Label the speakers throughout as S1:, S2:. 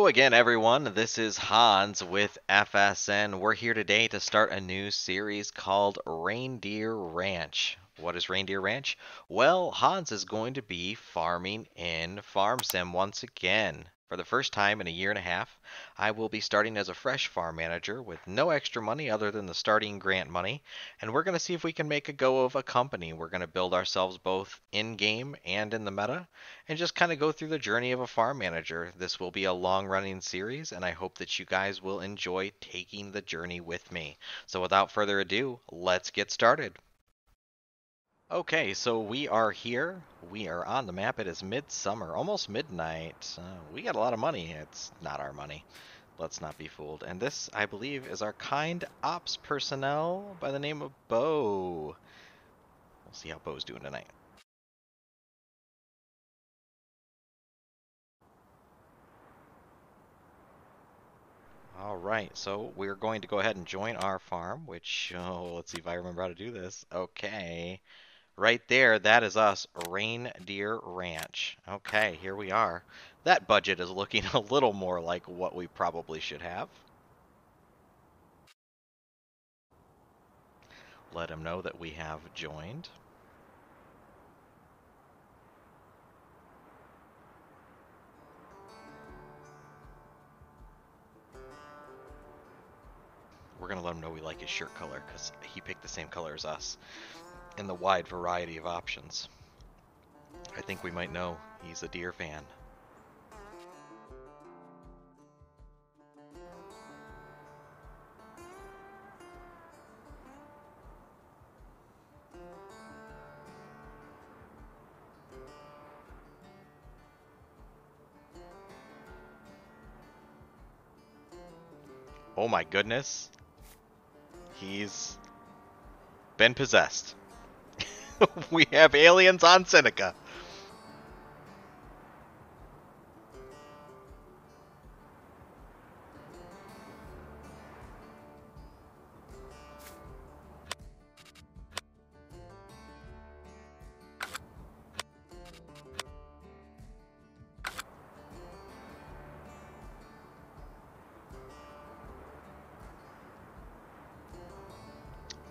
S1: Hello again, everyone. This is Hans with FSN. We're here today to start a new series called Reindeer Ranch. What is Reindeer Ranch? Well, Hans is going to be farming in Farm Sim once again. For the first time in a year and a half, I will be starting as a fresh farm manager with no extra money other than the starting grant money, and we're going to see if we can make a go of a company. We're going to build ourselves both in-game and in the meta, and just kind of go through the journey of a farm manager. This will be a long running series, and I hope that you guys will enjoy taking the journey with me. So, without further ado, let's get started. Okay, so we are here. We are on the map. It is midsummer, almost midnight. We got a lot of money. It's not our money. Let's not be fooled. And this, I believe, is our kind ops personnel by the name of Bo. We'll see how Bo's doing tonight. All right, so we're going to go ahead and join our farm, which, let's see if I remember how to do this. Okay, right there, that is us, Reindeer Ranch. Okay, here we are. That budget is looking a little more like what we probably should have. Let him know that we have joined. We're going to let him know we like his shirt color because he picked the same color as us in the wide variety of options. I think we might know he's a deer fan. Oh my goodness. He's been possessed. We have aliens on Seneca.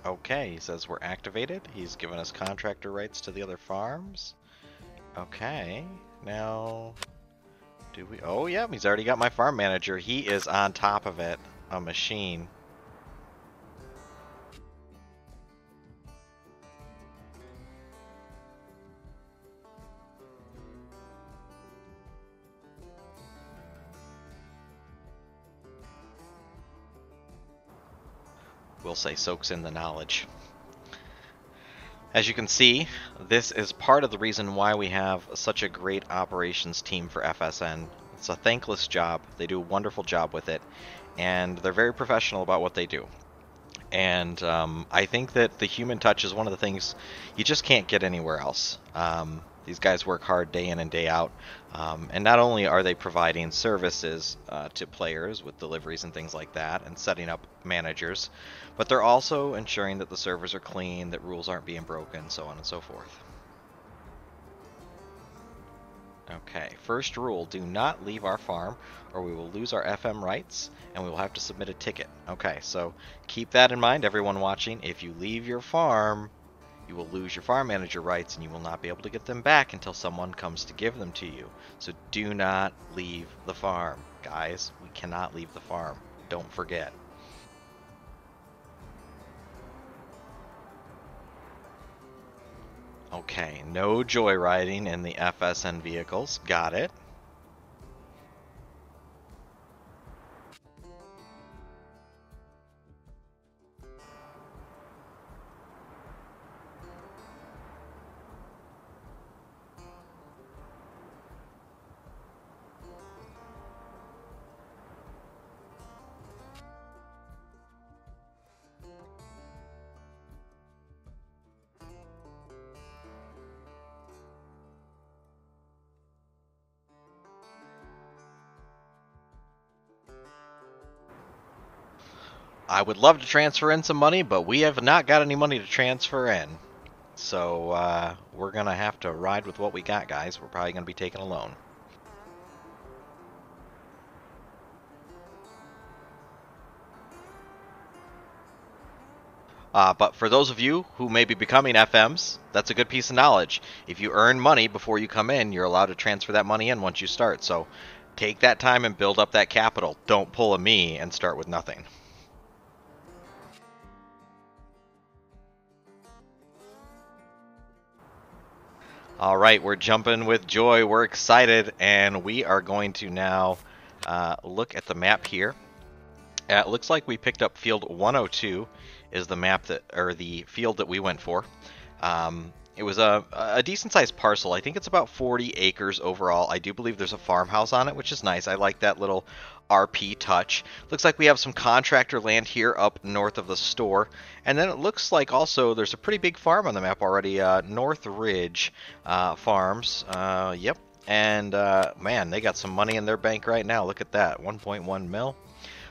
S1: Okay, he says we're activated. He's given us contractor rights to the other farms. Okay, now do we? Oh, yeah, he's already got my farm manager. He is on top of it, a machine. We'll say soaks in the knowledge. As you can see, this is part of the reason why we have such a great operations team for FSN. It's a thankless job. They do a wonderful job with it, and they're very professional about what they do. And I think that the human touch is one of the things you just can't get anywhere else. These guys work hard day in and day out, and not only are they providing services to players with deliveries and things like that, and setting up managers, but they're also ensuring that the servers are clean, that rules aren't being broken, so on and so forth. Okay, first rule, do not leave our farm or we will lose our FM rights and we will have to submit a ticket. Okay, so keep that in mind, everyone watching. If you leave your farm, you will lose your farm manager rights and you will not be able to get them back until someone comes to give them to you. So do not leave the farm. Guys, we cannot leave the farm. Don't forget. Okay, no joyriding in the FSN vehicles. Got it. I would love to transfer in some money, but we have not got any money to transfer in. So we're going to have to ride with what we got, guys. We're probably going to be taking a loan. But for those of you who may be becoming FMs, that's a good piece of knowledge. If you earn money before you come in, you're allowed to transfer that money in once you start. So take that time and build up that capital. Don't pull a me and start with nothing. All right, we're jumping with joy. We're excited, and we are going to now look at the map here. It looks like we picked up field 102 is the map that, or the field that we went for. It was a decent sized parcel. I think it's about 40 acres overall. I do believe there's a farmhouse on it, which is nice. I like that little RP touch. Looks like we have some contractor land here up north of the store. And then it looks like also there's a pretty big farm on the map already. North Ridge Farms. Yep. And man, they got some money in their bank right now. Look at that, 1.1 mil.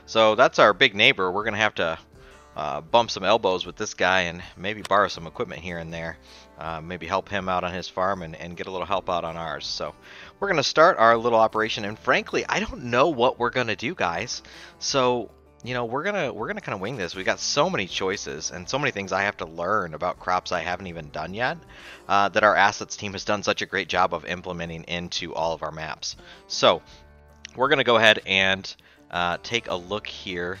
S1: So that's our big neighbor. We're going to have to bump some elbows with this guy and maybe borrow some equipment here and there. Maybe help him out on his farm and get a little help out on ours. So we're going to start our little operation. And frankly, I don't know what we're going to do, guys. So, you know, we're gonna kind of wing this. We got so many choices and so many things I have to learn about crops I haven't even done yet that our assets team has done such a great job of implementing into all of our maps. So we're going to go ahead and take a look here.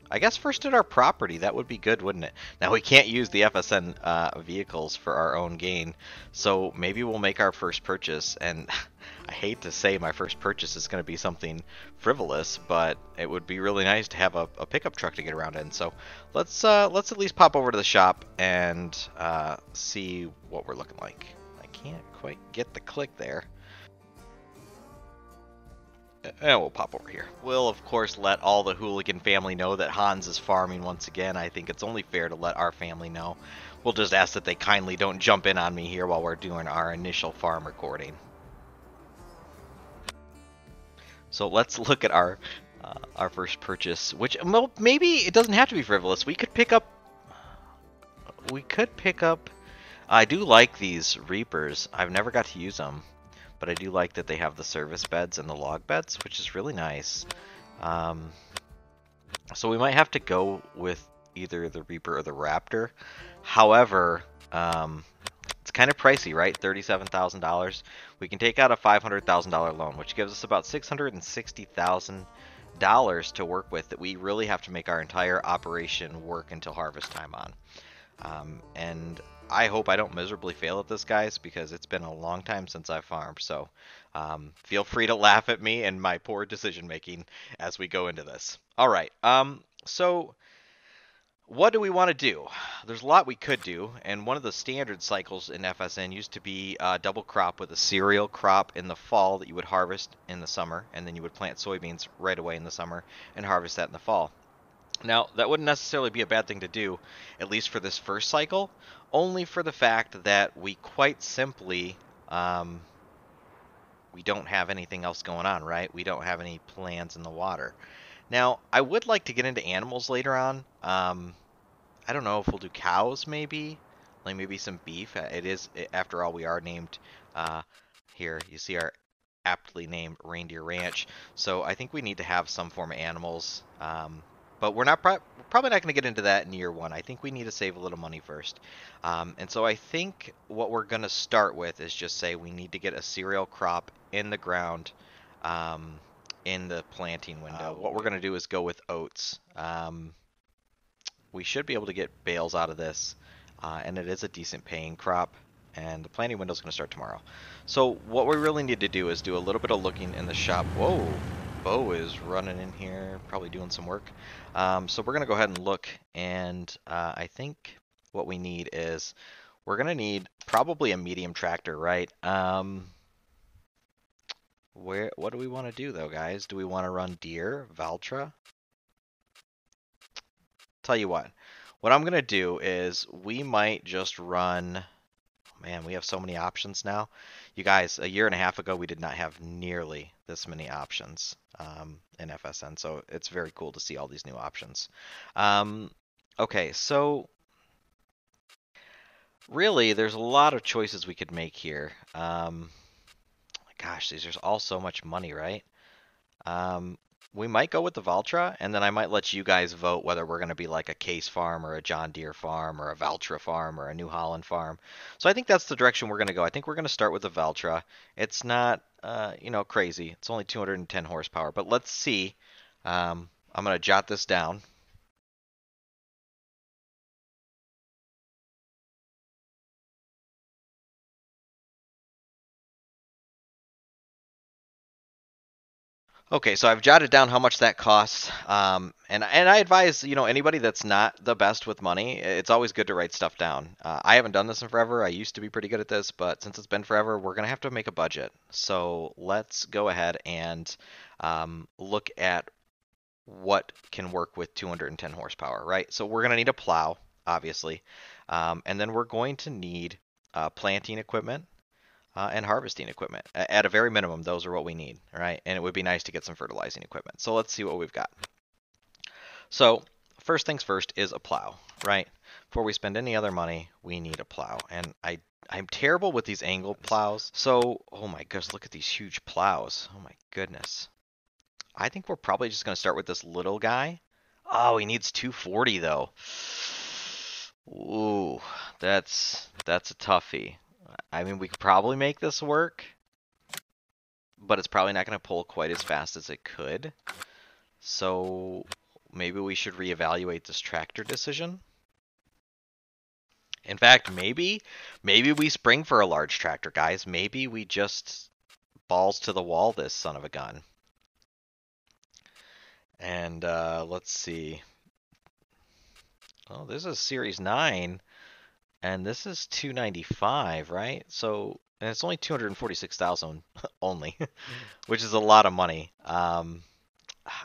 S1: I guess first at our property, that would be good, wouldn't it? Now, we can't use the FSN vehicles for our own gain, so maybe we'll make our first purchase, and I hate to say my first purchase is going to be something frivolous, but it would be really nice to have a pickup truck to get around in. So let's at least pop over to the shop and see what we're looking like. I can't quite get the click there. And we'll pop over here. We'll, of course, let all the hooligan family know that Hans is farming once again. I think it's only fair to let our family know. We'll just ask that they kindly don't jump in on me here while we're doing our initial farm recording. So let's look at our first purchase, which, well, maybe it doesn't have to be frivolous. We could pick up... I do like these Reapers. I've never got to use them. But I do like that they have the service beds and the log beds, which is really nice. So we might have to go with either the Reaper or the Raptor. However, it's kind of pricey, right? $37,000. We can take out a $500,000 loan, which gives us about $660,000 to work with that we really have to make our entire operation work until harvest time on. And I hope I don't miserably fail at this, guys, because it's been a long time since I farmed. So feel free to laugh at me and my poor decision making as we go into this. All right. So what do we want to do? There's a lot we could do, and one of the standard cycles in FSN used to be double crop with a cereal crop in the fall that you would harvest in the summer, and then you would plant soybeans right away in the summer and harvest that in the fall. Now, that wouldn't necessarily be a bad thing to do, at least for this first cycle, only for the fact that we quite simply, we don't have anything else going on, right? We don't have any plans in the water. Now, I would like to get into animals later on. I don't know if we'll do cows, maybe, like maybe some beef. After all, we are named, here, you see our aptly named Reindeer Ranch, so I think we need to have some form of animals. But we're probably not going to get into that in year one. I think we need to save a little money first. And so I think what we're going to start with is just say we need to get a cereal crop in the ground in the planting window. What we're going to do is go with oats. We should be able to get bales out of this. And it is a decent paying crop. And the planting window is going to start tomorrow. So what we really need to do is do a little bit of looking in the shop. Whoa! Bo is running in here, probably doing some work. So we're going to go ahead and look, and I think what we need is, we're going to need probably a medium tractor, right? What do we want to do, though, guys? Do we want to run Deere, Valtra? Tell you what I'm going to do is, we might just run... Man, we have so many options now. You guys, a year and a half ago, we did not have nearly this many options in FSN, so it's very cool to see all these new options. Okay, so really, there's a lot of choices we could make here. Gosh, these are all so much money, right? we might go with the Valtra, and then I might let you guys vote whether we're going to be like a Case farm or a John Deere farm or a Valtra farm or a New Holland farm. So I think that's the direction we're going to go. I think we're going to start with the Valtra. It's not, crazy. It's only 210 horsepower, but let's see. I'm going to jot this down. Okay, so I've jotted down how much that costs, and I advise anybody that's not the best with money, it's always good to write stuff down. I haven't done this in forever. I used to be pretty good at this, but since it's been forever, we're gonna have to make a budget. So let's go ahead and look at what can work with 210 horsepower, right? So we're gonna need a plow, obviously, and then we're going to need planting equipment and harvesting equipment. At a very minimum, those are what we need, right? And it would be nice to get some fertilizing equipment. So let's see what we've got. So first things first is a plow, right? Before we spend any other money, we need a plow. And I'm terrible with these angle plows. So, oh my gosh, look at these huge plows. Oh my goodness. I think we're probably just going to start with this little guy. Oh, he needs 240 though. Ooh, that's a toughie. I mean, we could probably make this work, but it's probably not going to pull quite as fast as it could. So maybe we should reevaluate this tractor decision. In fact, maybe we spring for a large tractor, guys. Maybe we just balls to the wall this son of a gun. And let's see. Oh, this is Series 9. And this is 295, right? So, and it's only 246,000 only, which is a lot of money. I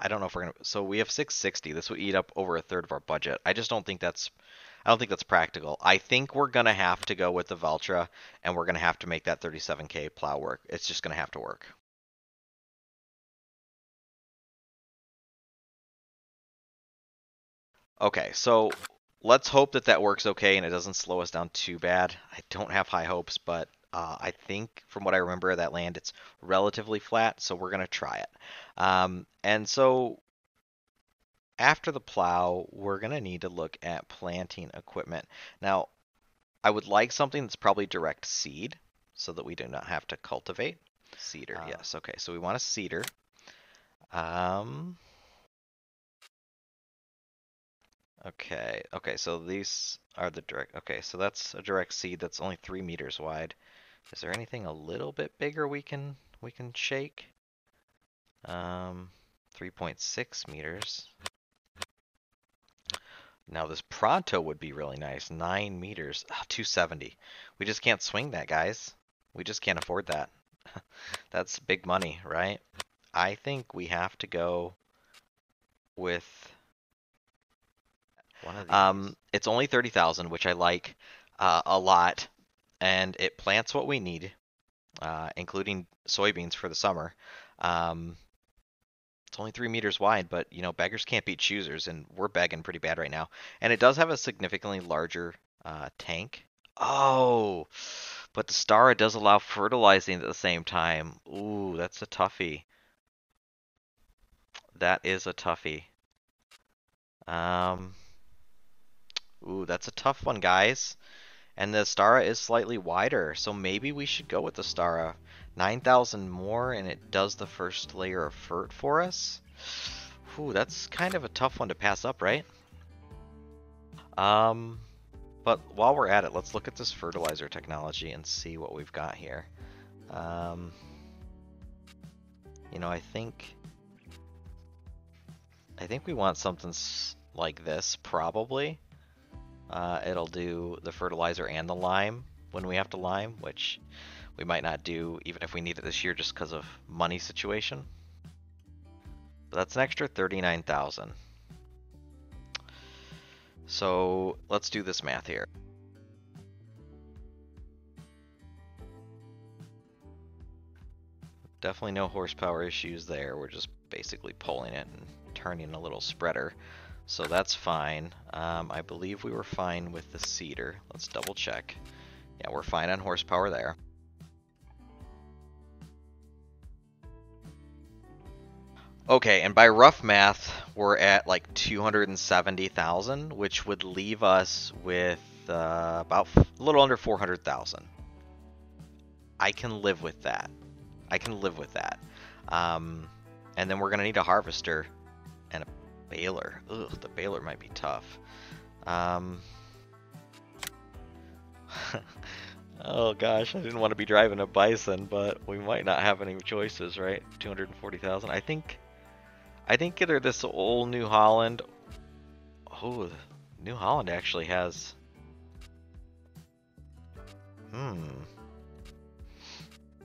S1: don't know if we're gonna. So we have 660. This will eat up over a third of our budget. I just don't think that's. I don't think that's practical. I think we're gonna have to go with the Valtra, and we're gonna have to make that 37K plow work. It's just gonna have to work. Okay, so let's hope that that works okay and it doesn't slow us down too bad. I don't have high hopes, but I think from what I remember of that land, it's relatively flat, so we're going to try it. And so after the plow, we're going to need to look at planting equipment. Now, I would like something that's probably direct seed so that we do not have to cultivate. Seeder, yes. Okay, so we want a seeder. Okay, so these are the direct, okay, so that's a direct seed that's only 3 meters wide. Is there anything a little bit bigger we can shake? 3.6 meters. Now this Pronto would be really nice, 9 meters, 270. We just can't swing that, guys. We just can't afford that. That's big money, right? I think we have to go with one of these. It's only 30,000, which I like a lot, and it plants what we need, including soybeans for the summer. It's only 3 meters wide, but beggars can't beat choosers, and we're begging pretty bad right now. And it does have a significantly larger tank. Oh, but the Stara does allow fertilizing at the same time. Ooh, that's a toughie. That is a toughie. Ooh, that's a tough one, guys. And the Stara is slightly wider, so maybe we should go with the Stara. 9,000 more, and it does the first layer of fert for us. Ooh, that's kind of a tough one to pass up, right? But while we're at it, let's look at this fertilizer technology and see what we've got here. I think we want something like this, probably. It'll do the fertilizer and the lime when we have to lime, which we might not do even if we need it this year just because of money situation. But that's an extra 39,000. So let's do this math here. Definitely no horsepower issues there. We're just basically pulling it and turning a little spreader. So that's fine. I believe we were fine with the seeder. Let's double check. Yeah, we're fine on horsepower there. Okay, and by rough math, we're at like 270,000, which would leave us with about a little under 400,000. I can live with that. I can live with that. Um, and then we're gonna need a harvester and a baler. Ugh, the baler might be tough. Um, oh gosh, I didn't want to be driving a bison, but we might not have any choices, right? 240,000. I think either this old New Holland. Oh, New Holland actually has. Hmm.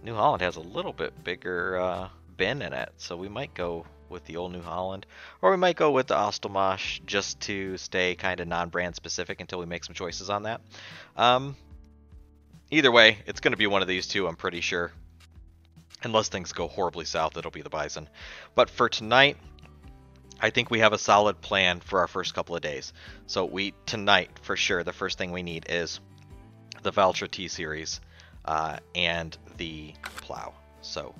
S1: New Holland has a little bit bigger bin in it, so we might go with the old New Holland, or we might go with the Ostermarsch just to stay kind of non-brand specific until we make some choices on that. Um, Either way, it's going to be one of these two, I'm pretty sure. Unless things go horribly south, it'll be the Bison. But for tonight, I think we have a solid plan for our first couple of days. So tonight, for sure, the first thing we need is the Valtra T-Series and the plow. So,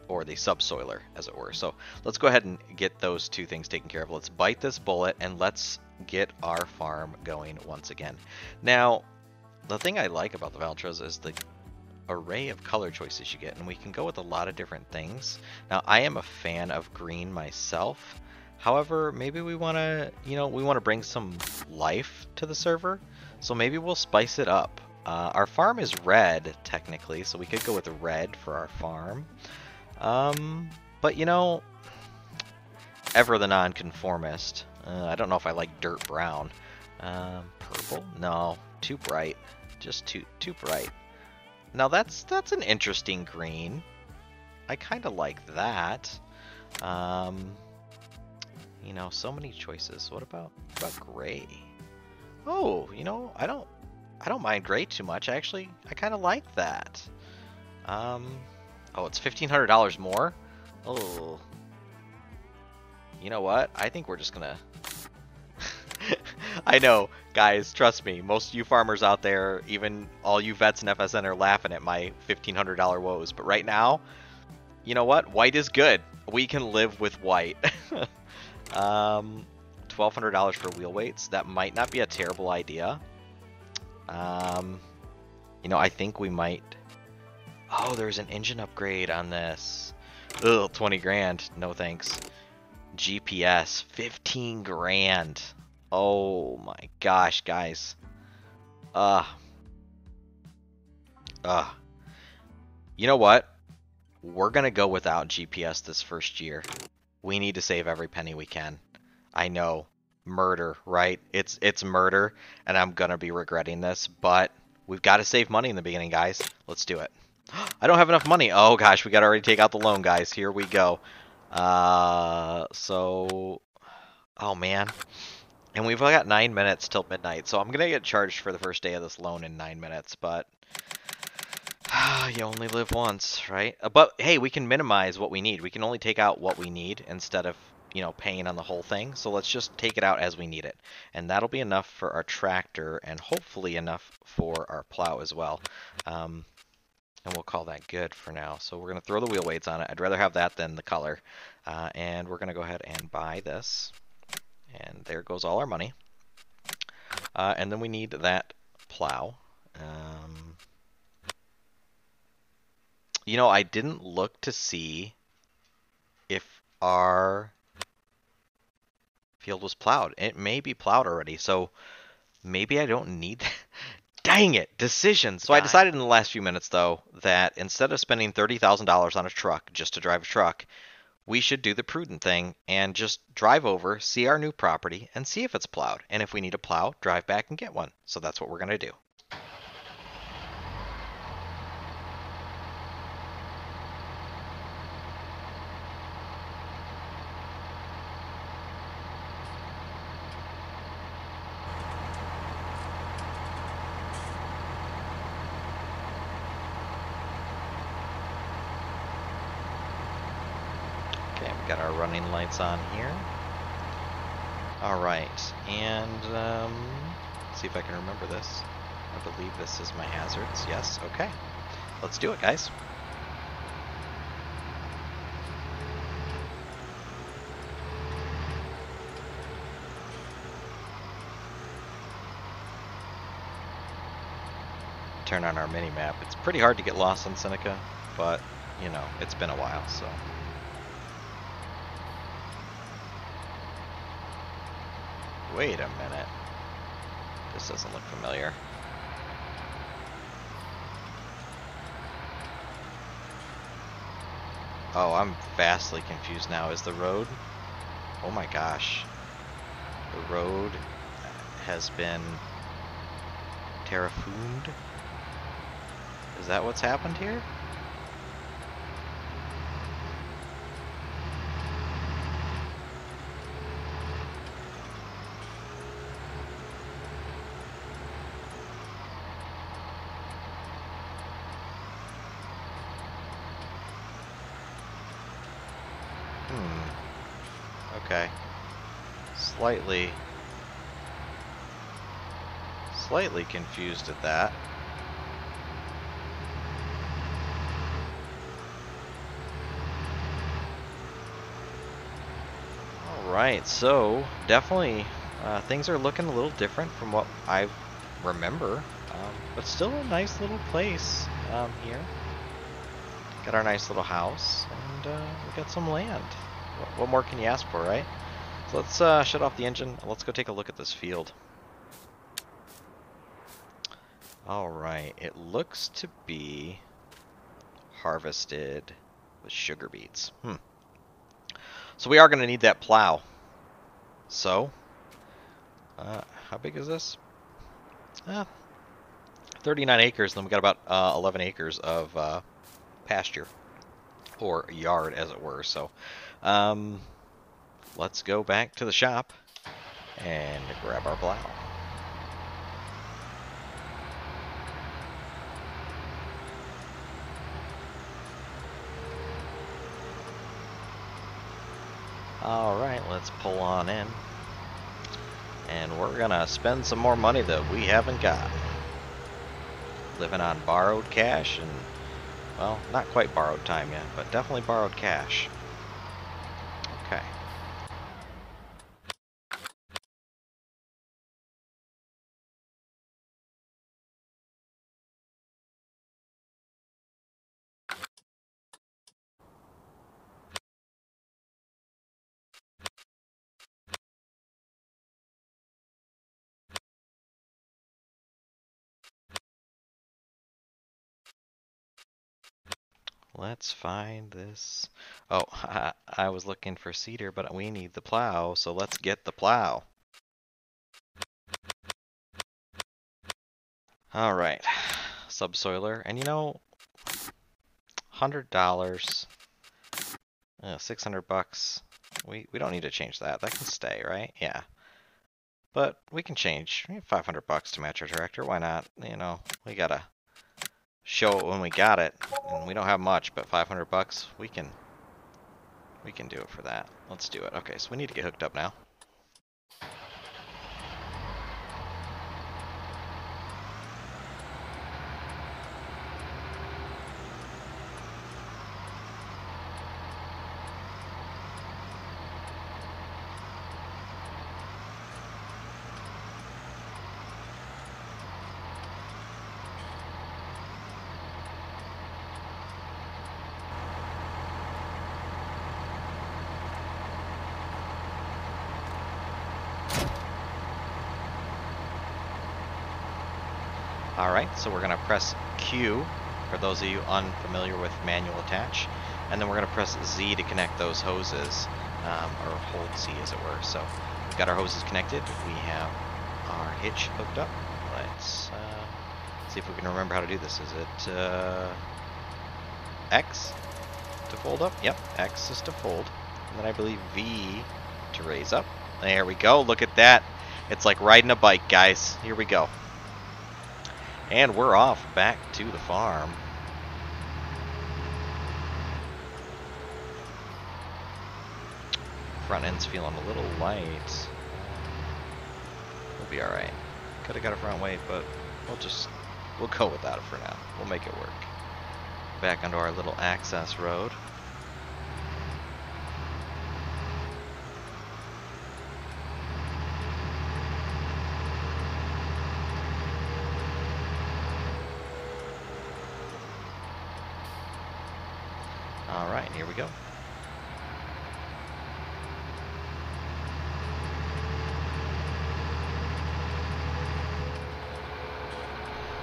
S1: or the subsoiler, as it were. So let's go ahead and get those two things taken care of. Let's bite this bullet and let's get our farm going once again. Now, the thing I like about the Valtras is the array of color choices you get, and we can go with a lot of different things. Now, I am a fan of green myself. However, maybe we want to, we want to bring some life to the server, so maybe we'll spice it up. Our farm is red, technically, so we could go with red for our farm. But ever the nonconformist. I don't know if I like dirt brown. Purple? No, too bright. Just too bright. Now that's an interesting green. I kind of like that. So many choices. What about gray? Oh, I don't mind gray too much. I kind of like that. Oh, it's $1,500 more. Oh, you know what? I think we're just gonna. I know, guys, trust me, most of you farmers out there, even all you vets in FSN are laughing at my $1,500 woes. But right now, you know what? White is good. We can live with white. $1,200 for wheel weights. That might not be a terrible idea. I think we might... Oh, there's an engine upgrade on this. Ugh, 20 grand. No thanks. GPS, 15 grand. Oh my gosh, guys. You know what? We're gonna go without GPS this first year. We need to save every penny we can. I know. Murder, right? It's murder, and I'm gonna be regretting this, but we've got to save money in the beginning, guys. Let's do it. I don't have enough money. Oh gosh, we gotta already take out the loan, guys. Here we go. Oh man. And we've got 9 minutes till midnight, so I'm going to get charged for the first day of this loan in 9 minutes, but you only live once, right? But hey, we can minimize what we need. We can only take out what we need instead of, paying on the whole thing. So let's just take it out as we need it. And that'll be enough for our tractor and hopefully enough for our plow as well. And we'll call that good for now. So we're going to throw the wheel weights on it. I'd rather have that than the color. And we're going to go ahead and buy this. And there goes all our money. And then we need that plow. I didn't look to see if our field was plowed. It may be plowed already, so maybe I don't need that. Dang it! Decisions! So I decided in the last few minutes, though, that instead of spending $30,000 on a truck just to drive a truck, we should do the prudent thing and just drive over, see our new property, and see if it's plowed. And if we need a plow, drive back and get one. So that's what we're going to do. Got our running lights on here. Alright, and see if I can remember this. I believe this is my hazards. Yes, okay. Let's do it, guys. turn on our mini map. It's pretty hard to get lost on Seneca, but you know, it's been a while, so. Wait a minute. This doesn't look familiar. Oh, I'm vastly confused now. Is the road? Oh my gosh. The road has been terraformed? Is that what's happened here? Okay. Slightly confused at that. Alright, so definitely things are looking a little different from what I remember, but still a nice little place here. Got our nice little house, and we got some land. What more can you ask for, right? So let's shut off the engine, and let's go take a look at this field. Alright, it looks to be harvested with sugar beets. So we are going to need that plow. So, how big is this? 39 acres, and then we got about 11 acres of pasture, or yard as it were. So let's go back to the shop and grab our plow. Alright, let's pull on in, and we're gonna spend some more money that we haven't got. Living on borrowed cash, and well, not quite borrowed time yet, but definitely borrowed cash. Okay. Let's find this. Oh, I was looking for cedar, but we need the plow, so let's get the plow. Alright, subsoiler, and you know, $100, 600 bucks. We don't need to change that. That can stay, right? Yeah. But we can change 500 bucks to match our tractor. Why not? You know, we gotta show it when we got it, and we don't have much, but 500 bucks, we can do it for that. Let's do it. Okay, so we need to get hooked up now. Alright, so we're going to press Q for those of you unfamiliar with manual attach, and then we're going to press Z to connect those hoses, or hold Z as it were. So we've got our hoses connected, we have our hitch hooked up. Let's see if we can remember how to do this. Is it X to fold up? Yep, X is to fold, and then I believe V to raise up. There we go, look at that. It's like riding a bike, guys. Here we go. And we're off back to the farm. Front end's feeling a little light. We'll be alright. Could have got a front weight, but we'll go without it for now. We'll make it work. Back onto our little access road. here we go.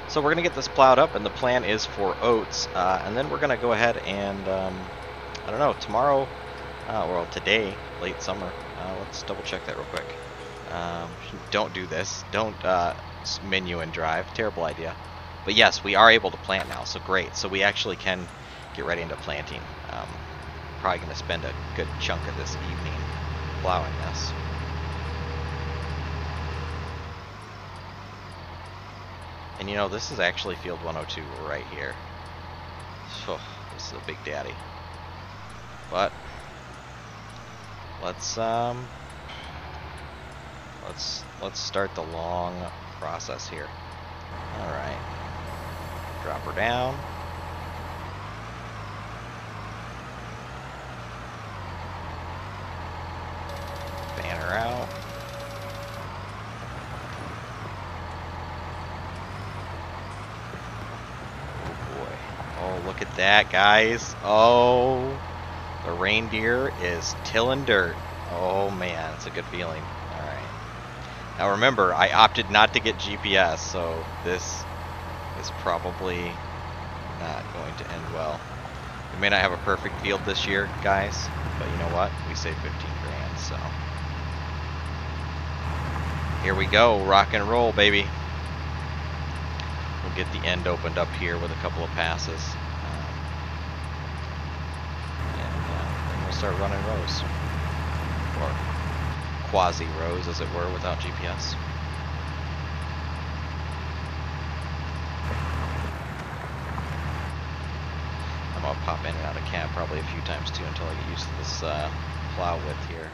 S1: So we're going to get this plowed up, and the plan is for oats, and then we're going to go ahead and, I don't know, tomorrow, well, today, late summer, let's double check that real quick. Don't do this. Don't menu and drive. Terrible idea. But yes, we are able to plant now, so great. So we actually can get ready into planting. Probably going to spend a good chunk of this evening plowing this. And you know, this is actually field 102 right here. So this is a big daddy. But let's start the long process here. All right, drop her down. Fan her out. Look at that, guys. Oh, the reindeer is tilling dirt. Oh man, it's a good feeling. All right. Now remember, I opted not to get GPS, so this is probably not going to end well. We may not have a perfect field this year, guys, but you know what? We saved 15 grand, so. Here we go, rock and roll, baby. We'll get the end opened up here with a couple of passes. And we'll start running rows. Or quasi-rows, as it were, without GPS. I'm going to pop in and out of cab probably a few times too until I get used to this plow width here.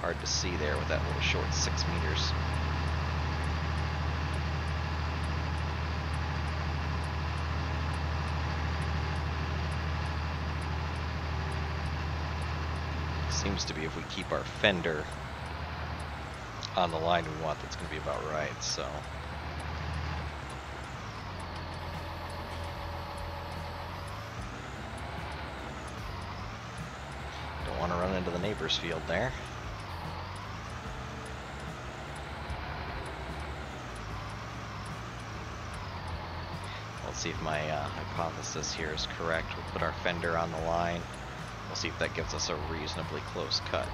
S1: Hard to see there with that little short 6 meters. Seems to be if we keep our fender on the line we want, that's going to be about right, so. Don't want to run into the neighbor's field there. Let's see if my hypothesis here is correct. We'll put our fender on the line. We'll see if that gives us a reasonably close cut.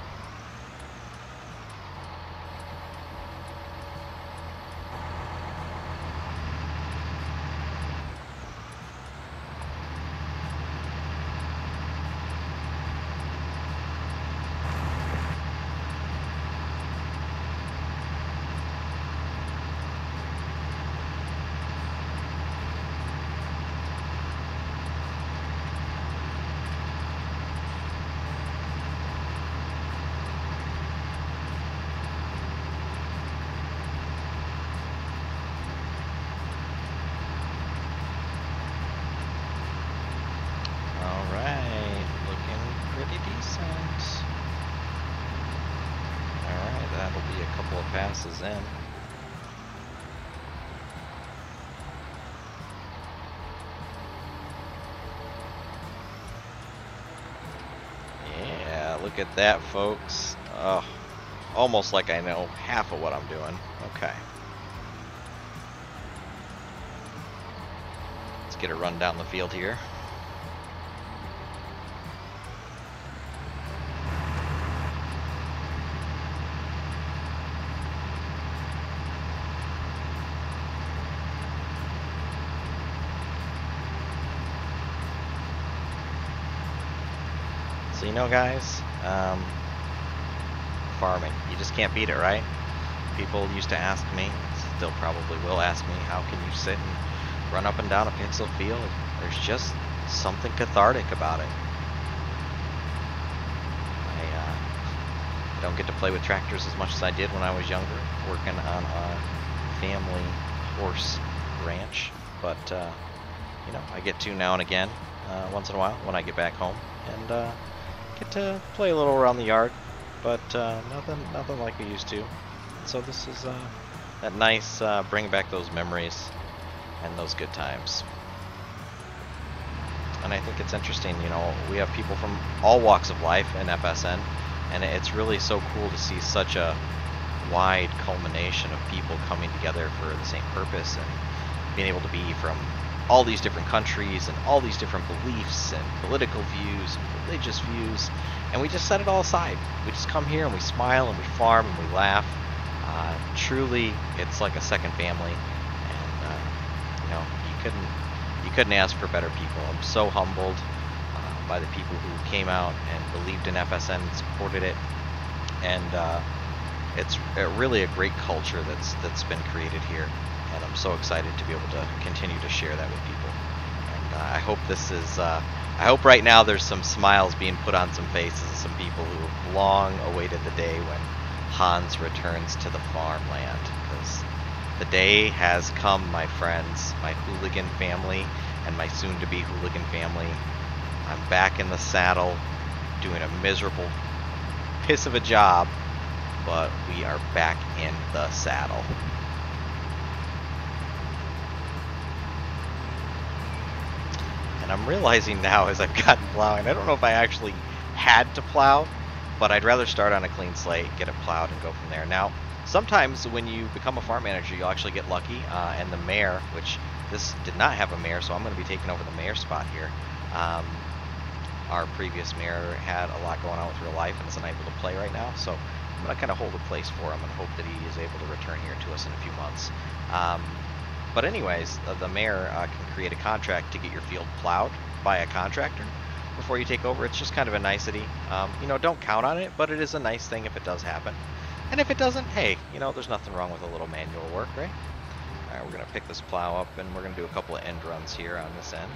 S1: Passes in. Yeah, look at that, folks. Oh, almost like I know half of what I'm doing. Okay. Let's get a run down the field here. So you know, guys, farming, you just can't beat it, right? People used to ask me, still probably will ask me, how can you sit and run up and down a pixel field? There's just something cathartic about it. I don't get to play with tractors as much as I did when I was younger, working on a family horse ranch, but you know, I get to now and again, once in a while when I get back home, and get to play a little around the yard, but nothing like we used to. So this is that nice bring back those memories and those good times. And I think it's interesting, you know, we have people from all walks of life in FSN, and it's really so cool to see such a wide culmination of people coming together for the same purpose and being able to be from all these different countries and all these different beliefs and political views and religious views, and we just set it all aside. We just come here and we smile and we farm and we laugh. Truly, it's like a second family, and you know, you couldn't ask for better people. I'm so humbled by the people who came out and believed in FSN and supported it, and it's really a great culture that's been created here, and I'm so excited to be able to continue to share that with people. And I hope this is I hope right now there's some smiles being put on some faces of some people who have long awaited the day when Hans returns to the farmland, because the day has come, my friends, my hooligan family and my soon-to-be hooligan family. I'm back in the saddle doing a miserable piss of a job, but we are back in the saddle. And I'm realizing now as I've gotten plowing, I don't know if I actually had to plow, but I'd rather start on a clean slate, get it plowed, and go from there. Now, sometimes when you become a farm manager, you'll actually get lucky, and the mayor, which this did not have a mayor, so I'm going to be taking over the mayor spot here. Our previous mayor had a lot going on with real life and is unable to play right now, so I'm going to kind of hold a place for him and hope that he is able to return here to us in a few months. But anyways, the mayor can create a contract to get your field plowed by a contractor before you take over. It's just kind of a nicety. You know, don't count on it, but it is a nice thing if it does happen. And if it doesn't, hey, you know, there's nothing wrong with a little manual work, right? All right, we're going to pick this plow up, and we're going to do a couple of end runs here on this end.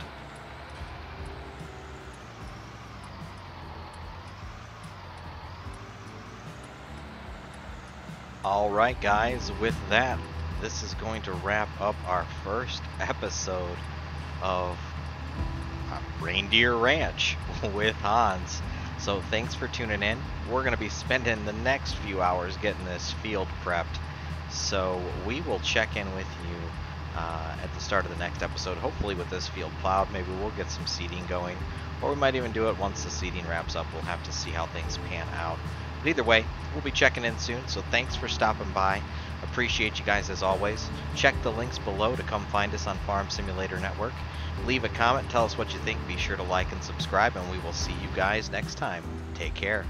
S1: All right, guys, with that, this is going to wrap up our first episode of Reindeer Ranch with Hans. So thanks for tuning in. We're going to be spending the next few hours getting this field prepped, so we will check in with you at the start of the next episode, hopefully with this field plowed. Maybe we'll get some seeding going, or we might even do it once the seeding wraps up. We'll have to see how things pan out. But either way, we'll be checking in soon, so thanks for stopping by. Appreciate you guys as always. Check the links below to come find us on Farm Simulator Network. Leave a comment, tell us what you think. Be sure to like and subscribe, and we will see you guys next time. Take care.